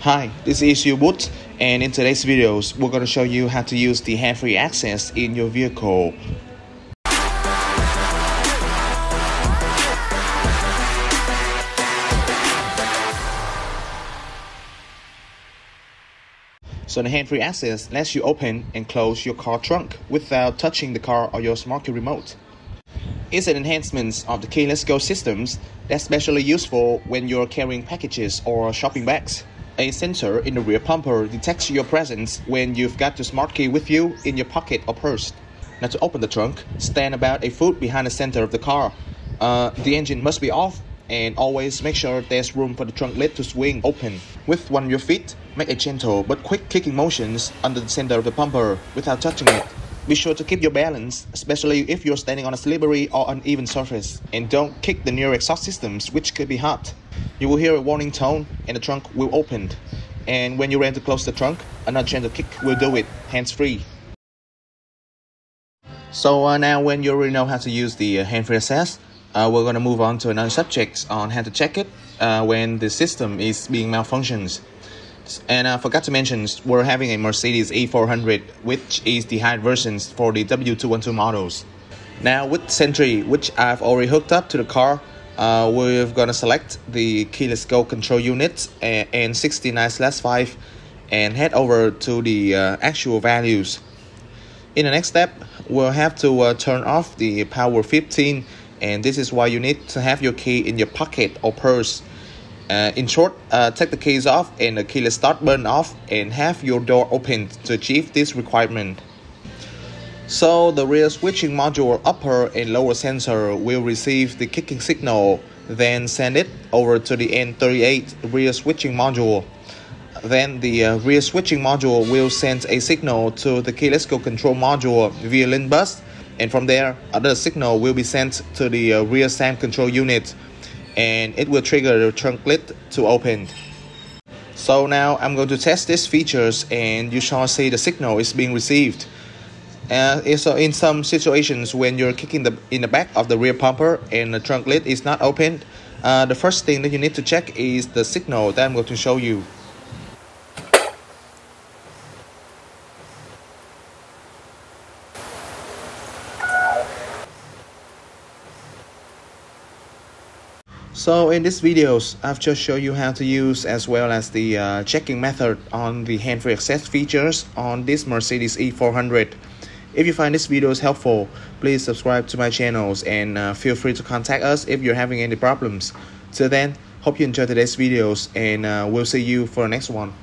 Hi, this is Ecuboot, and in today's videos, we're going to show you how to use the hands-free access in your vehicle. So the hands-free access lets you open and close your car trunk without touching the car or your smart key remote. It's an enhancement of the keyless go systems that's especially useful when you're carrying packages or shopping bags. A sensor in the rear bumper detects your presence when you've got your smart key with you in your pocket or purse. Now to open the trunk, stand about a foot behind the center of the car. The engine must be off, and always make sure there's room for the trunk lid to swing open. With one of your feet, make a gentle but quick kicking motions under the center of the bumper without touching it. Be sure to keep your balance, especially if you're standing on a slippery or uneven surface, and don't kick the near exhaust systems, which could be hot. You will hear a warning tone and the trunk will open. And when you're ready to close the trunk, another gentle kick will do it, hands-free. So now when you already know how to use the hands-free access, we're going to move on to another subject on how to check it when the system is being malfunctions. And I forgot to mention, we're having a Mercedes E400, which is the high versions for the W212 models. Now with Sentry, which I've already hooked up to the car, we're going to select the keyless go control unit and 69/5 and head over to the actual values. In the next step, we'll have to turn off the power 15, and this is why you need to have your key in your pocket or purse. In short, take the keys off and the keyless start button off and have your door opened to achieve this requirement. So the rear switching module upper and lower sensor will receive the kicking signal, then send it over to the N38 rear switching module. Then the rear switching module will send a signal to the keyless go control module via link bus, and from there, other signal will be sent to the rear SAM control unit, and it will trigger the trunk lid to open. So now I'm going to test these features, and you shall see the signal is being received. So in some situations when you're kicking in the back of the rear bumper and the trunk lid is not opened, the first thing that you need to check is the signal that I'm going to show you. So in this videos, I've just shown you how to use as well as the checking method on the hands-free access features on this Mercedes E400. If you find this videos helpful, please subscribe to my channels and feel free to contact us if you're having any problems. Till then, hope you enjoyed today's videos, and we'll see you for the next one.